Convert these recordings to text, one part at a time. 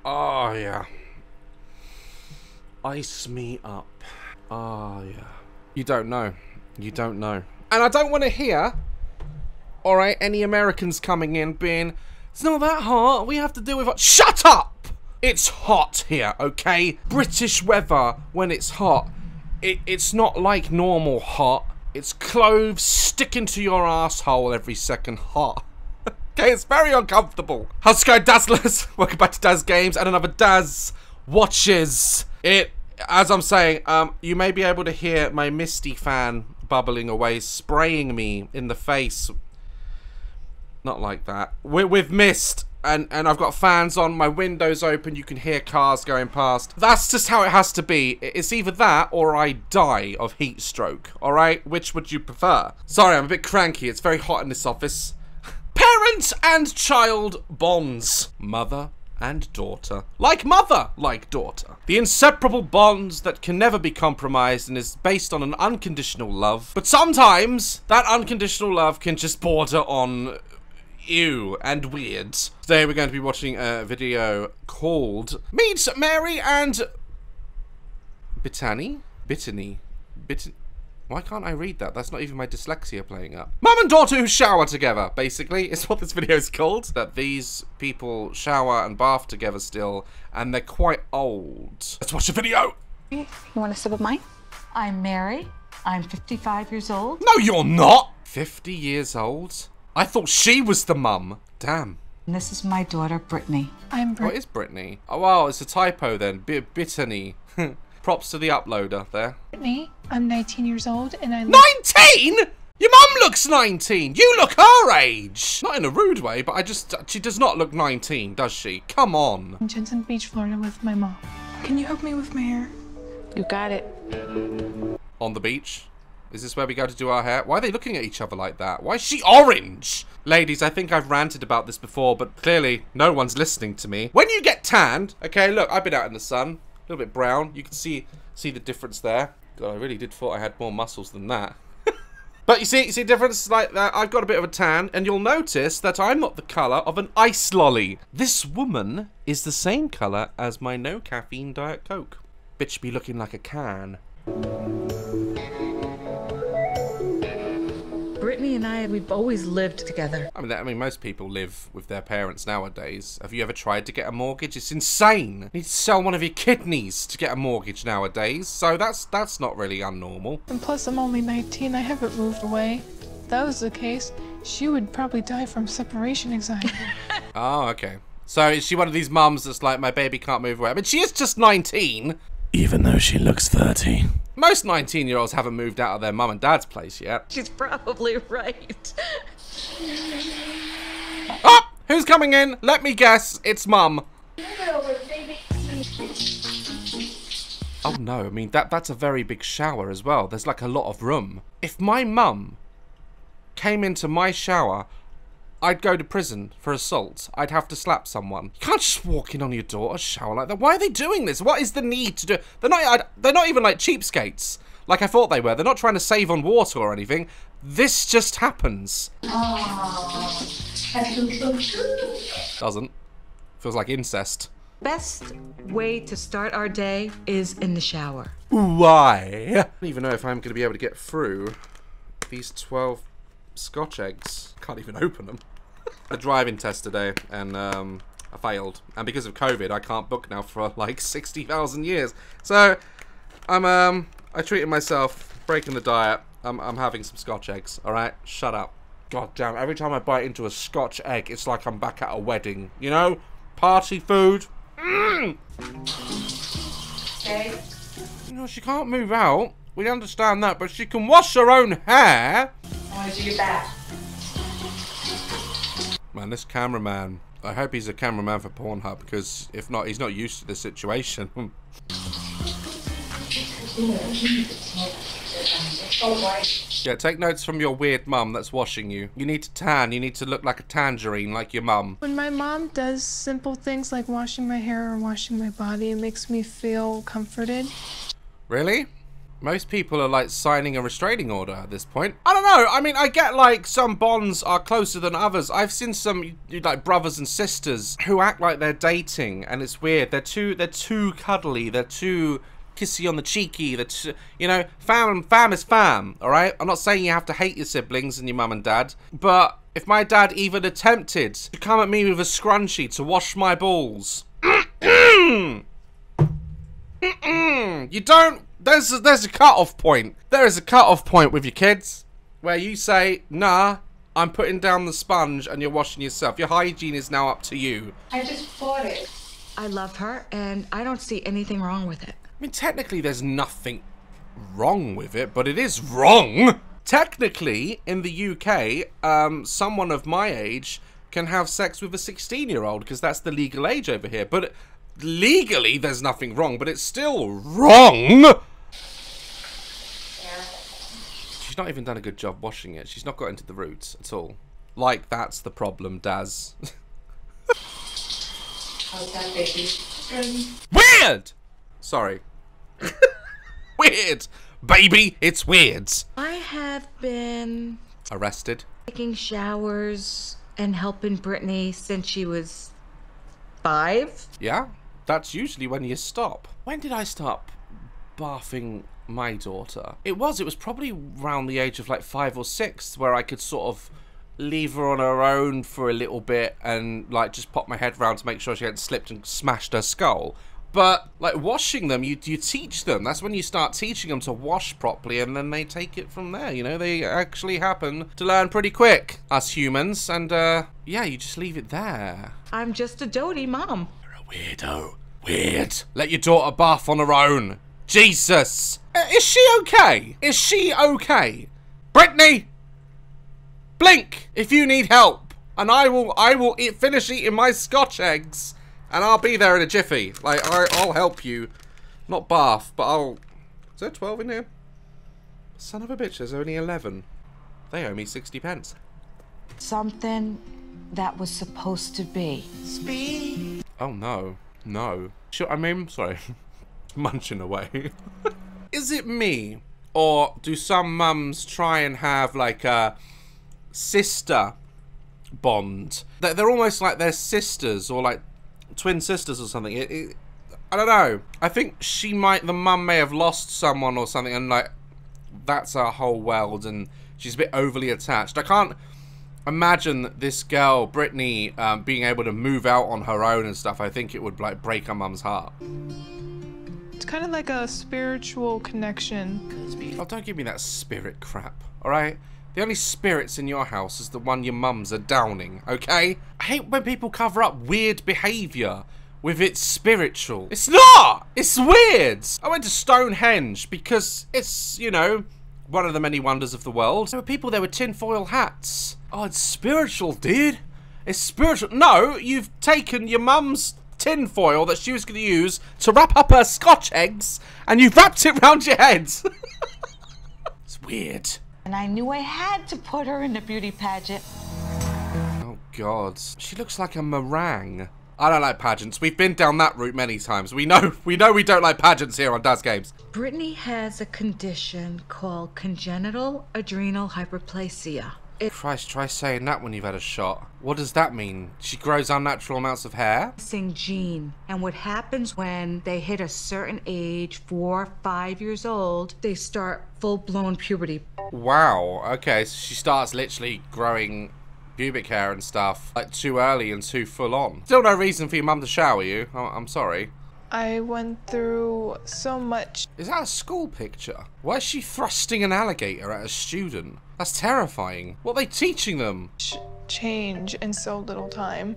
Oh, yeah. Ice me up. Oh, yeah. You don't know. You don't know. And I don't want to hear, alright, any Americans coming in being, it's not that hot, we have to deal with it. Shut up! It's hot here, okay? British weather, when it's hot, it's not like normal hot. It's cloves sticking to your asshole every second hot. Okay, it's very uncomfortable. How's it going, Dazzlers? Welcome back to Daz Games and another Daz Watches. As I'm saying, you may be able to hear my Misty fan bubbling away, spraying me in the face. Not like that. With mist. And I've got fans on, my windows open, you can hear cars going past. That's just how it has to be. It's either that or I die of heat stroke, alright? Which would you prefer? Sorry, I'm a bit cranky. It's very hot in this office. Parent and child bonds. Mother and daughter. Like mother, like daughter. The inseparable bonds that can never be compromised and is based on an unconditional love. But sometimes that unconditional love can just border on ew and weird. Today we're going to be watching a video called Meet Mary and Bittany. Why can't I read that? That's not even my dyslexia playing up. Mum and daughter who shower together, basically, is what this video is called. That these people shower and bath together still, and they're quite old. Let's watch the video. You want a sip of mine? I'm Mary. I'm 55 years old. No, you're not! 50 years old? I thought she was the mum. Damn. And this is my daughter, Brittany. I'm Brittany. What is Brittany? Oh, well, it's a typo then. Bittany. Props to the uploader there. Brittany, I'm 19 years old and I live— 19?! Your mum looks 19! You look her age! Not in a rude way, but she does not look 19, does she? Come on. in Jensen Beach, Florida with my mom. Can you help me with my hair? You got it. On the beach? Is this where we go to do our hair? Why are they looking at each other like that? Why is she orange? Ladies, I think I've ranted about this before, but clearly no one's listening to me. When you get tanned, okay, look, I've been out in the sun. A little bit brown. You can see the difference there. God, I really did thought I had more muscles than that. But you see difference like that. I've got a bit of a tan, and you'll notice that I'm not the colour of an ice lolly. This woman is the same colour as my no caffeine Diet Coke. Bitch be looking like a can. Brittany and we've always lived together. I mean, most people live with their parents nowadays. Have you ever tried to get a mortgage? It's insane. You need to sell one of your kidneys to get a mortgage nowadays. So that's not really unnormal. And plus I'm only 19, I haven't moved away. If that was the case, she would probably die from separation anxiety. Oh, okay. So is she one of these mums that's like, my baby can't move away? I mean, she is just 19. Even though she looks 30. Most 19-year-olds haven't moved out of their mum and dad's place yet. She's probably right. Oh! Who's coming in? Let me guess. It's mum. Oh no, I mean, that's a very big shower as well. There's like a lot of room. If my mum came into my shower, I'd go to prison for assault. I'd have to slap someone. You can't just walk in on your daughter's shower like that. Why are they doing this? What is the need to do? They're not even like cheapskates, like I thought they were. They're not trying to save on water or anything. This just happens. Doesn't. Feels like incest. Best way to start our day is in the shower. Why? I don't even know if I'm going to be able to get through these 12 Scotch eggs. Can't even open them. A driving test today, and I failed. And because of COVID, I can't book now for like 60,000 years. So I treated myself, breaking the diet. I'm having some Scotch eggs. All right, shut up. God damn! Every time I bite into a Scotch egg, it's like I'm back at a wedding. You know, party food. Mm. Okay. You know, she can't move out. We understand that, but she can wash her own hair. I want to do your back. Man, this cameraman. I hope he's a cameraman for Pornhub, because if not, he's not used to this situation. Yeah, take notes from your weird mum that's washing you. You need to tan. You need to look like a tangerine, like your mum. When my mom does simple things like washing my hair or washing my body, it makes me feel comforted. Really? Most people are like signing a restraining order at this point. I don't know. I mean, I get like some bonds are closer than others. I've seen some like brothers and sisters who act like they're dating, and it's weird. They're too cuddly. They're too kissy on the cheeky. They're too, you know, fam is fam. All right. I'm not saying you have to hate your siblings and your mum and dad, but if my dad even attempted to come at me with a scrunchie to wash my balls, you don't. There's a cut-off point. There is a cut-off point with your kids where you say, nah, I'm putting down the sponge and you're washing yourself. Your hygiene is now up to you. I just bought it. I love her, and I don't see anything wrong with it. I mean, technically, there's nothing wrong with it, but it is wrong. Technically, in the UK, someone of my age can have sex with a 16-year-old because that's the legal age over here. But legally, there's nothing wrong, but it's still wrong. She's not even done a good job washing it. She's not got into the roots at all. Like, that's the problem, Daz. How's that, baby? Weird! Sorry. Weird! Baby, it's weird. I have been Arrested. taking showers and helping Brittany since she was 5. Yeah, that's usually when you stop. When did I stop bathing my daughter? It was probably around the age of like 5 or 6 where I could sort of leave her on her own for a little bit and like just pop my head round to make sure she hadn't slipped and smashed her skull. But like washing them, you teach them. That's when you start teaching them to wash properly, and then they take it from there. You know, they actually happen to learn pretty quick, us humans. And yeah, you just leave it there. I'm just a doty mom. You're a weirdo. Weird. Let your daughter bath on her own. Jesus. Is she okay? Is she okay? Brittany, blink if you need help, and I will finish eating my Scotch eggs. And I'll be there in a jiffy. Like, I'll help you. Not bath, but I'll... Is there 12 in here? Son of a bitch, there's only 11. They owe me 60 pence. Something that was supposed to be. Speed. Oh, no. No. Sure, I mean, sorry. Munching away. Is it me? Or do some mums try and have, like, a sister bond? They're almost like they're sisters, or, like, twin sisters or something. I don't know. I think the mum may have lost someone or something, and like that's her whole world, and she's a bit overly attached. I can't imagine this girl Brittany being able to move out on her own and stuff. I think it would like break her mum's heart. It's kind of like a spiritual connection. Oh, don't give me that spirit crap, alright? The only spirits in your house is the one your mums are downing, okay? I hate when people cover up weird behaviour with it's spiritual. It's not! It's weird! I went to Stonehenge because it's, you know, one of the many wonders of the world. There were people there with tinfoil hats. Oh, it's spiritual, dude. It's spiritual. No, you've taken your mum's tinfoil that she was going to use to wrap up her Scotch eggs, and you've wrapped it round your head. It's weird. And I knew I had to put her in the beauty pageant. Oh, God. She looks like a meringue. I don't like pageants. We've been down that route many times. We know we don't like pageants here on Daz Games. Brittany has a condition called congenital adrenal hyperplasia. Christ, try saying that when you've had a shot. What does that mean? She grows unnatural amounts of hair? Missing gene. And what happens when they hit a certain age, 4, 5 years old, they start full-blown puberty. Wow, okay, so she starts literally growing pubic hair and stuff, like too early and too full on. Still no reason for your mum to shower you. I'm sorry. I went through so much. Is that a school picture? Why is she thrusting an alligator at a student? That's terrifying. What are they teaching them? Change in so little time.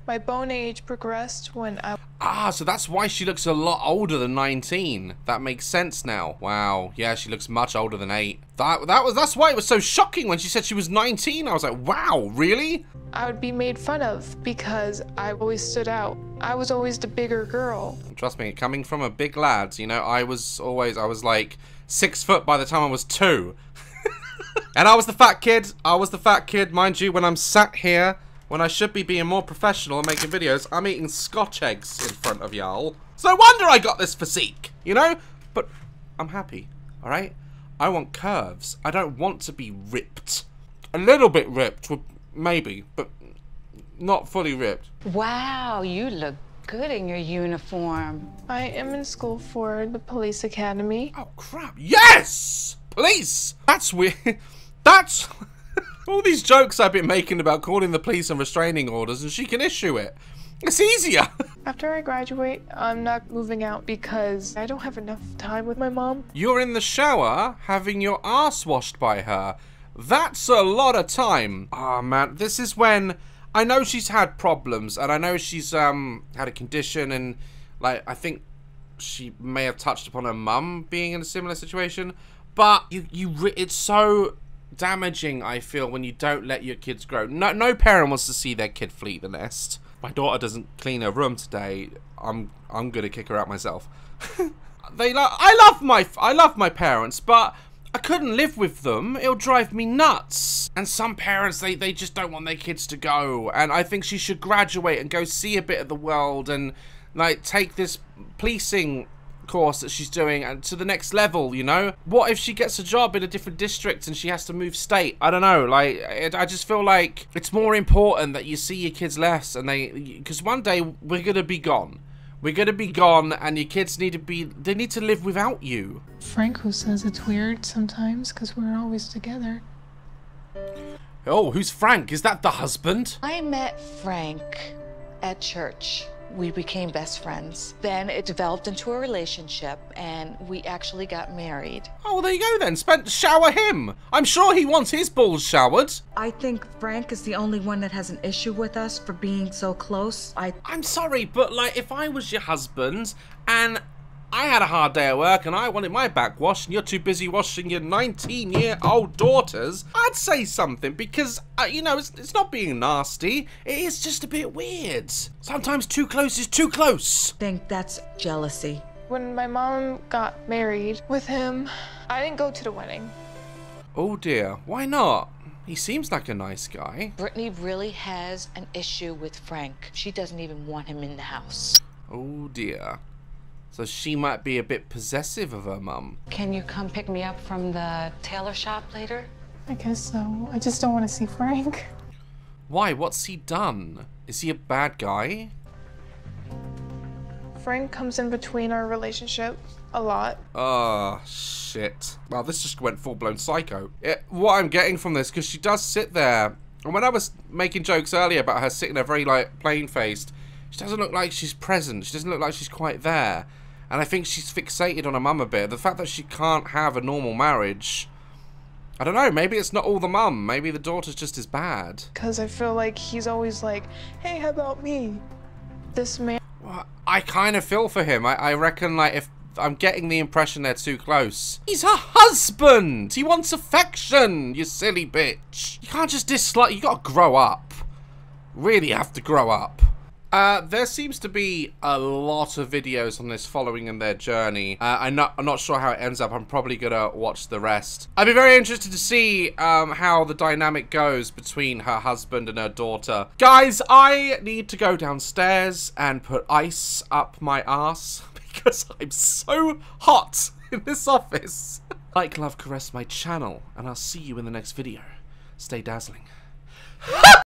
My bone age progressed when I... Ah, so that's why she looks a lot older than 19. That makes sense now. Wow, yeah, she looks much older than 8. That's why it was so shocking when she said she was 19. I was like, wow, really? I would be made fun of because I always stood out. I was always the bigger girl. Trust me, coming from a big lad, you know, I was like 6 foot by the time I was 2. And I was the fat kid. Mind you, when I'm sat here, when I should be being more professional and making videos, I'm eating Scotch eggs in front of y'all. So no wonder I got this physique, you know? But I'm happy, Alright? I want curves. I don't want to be ripped. A little bit ripped, maybe, but not fully ripped. Wow, you look good in your uniform. I am in school for the police academy. Oh, crap. Yes! Police! That's weird. That's... all these jokes I've been making about calling the police on restraining orders and she can issue it. It's easier. After I graduate, I'm not moving out because I don't have enough time with my mom. You're in the shower having your ass washed by her. That's a lot of time. Oh, man. This is when... I know she's had problems and I know she's had a condition and, like, I think she may have touched upon her mum being in a similar situation. But it's so damaging, I feel, when you don't let your kids grow. No parent wants to see their kid flee the nest. My daughter doesn't clean her room today. I'm gonna kick her out myself. I love my parents, but I couldn't live with them. It'll drive me nuts. And some parents, they just don't want their kids to go. And I think she should graduate and go see a bit of the world and, like, take this policing course that she's doing and to the next level, you know? What if she gets a job in a different district and she has to move state? I don't know, like, I just feel like it's more important that you see your kids less and because one day we're gonna be gone. We're gonna be gone and your kids need to live without you. Franco says it's weird sometimes because we're always together. Oh, who's Frank? Is that the husband? I met Frank at church. We became best friends. Then it developed into a relationship and we actually got married. Oh, well, there you go then. Shower him. I'm sure he wants his balls showered. I think Frank is the only one that has an issue with us for being so close. I'm sorry, but, like, if I was your husband and I had a hard day at work and I wanted my back washed and you're too busy washing your 19-year-old daughters, I'd say something because, you know, it's not being nasty. It is just a bit weird. Sometimes too close is too close. I think that's jealousy. When my mom got married with him, I didn't go to the wedding. Oh dear, why not? He seems like a nice guy. Brittany really has an issue with Frank. She doesn't even want him in the house. Oh dear. So she might be a bit possessive of her mum. Can you come pick me up from the tailor shop later? I guess so. I just don't want to see Frank. Why? What's he done? Is he a bad guy? Frank comes in between our relationship a lot. Oh, shit. Well, this just went full-blown psycho. What I'm getting from this, because she does sit there, and when I was making jokes earlier about her sitting there very, like, plain-faced, she doesn't look like she's present. She doesn't look like she's quite there. And I think she's fixated on her mum a bit. The fact that she can't have a normal marriage, I don't know, maybe it's not all the mum. Maybe the daughter's just as bad. Because I feel like he's always like, hey, how about me? This man... Well, I kind of feel for him. I reckon, like, if I'm getting the impression they're too close. He's her husband! He wants affection, you silly bitch. You can't just dislike... You gotta grow up. Really have to grow up. There seems to be a lot of videos on this following in their journey. I'm not sure how it ends up. I'm probably gonna watch the rest. I'd be very interested to see how the dynamic goes between her husband and her daughter. Guys, I need to go downstairs and put ice up my ass because I'm so hot in this office. Like, love, caress my channel, and I'll see you in the next video. Stay dazzling.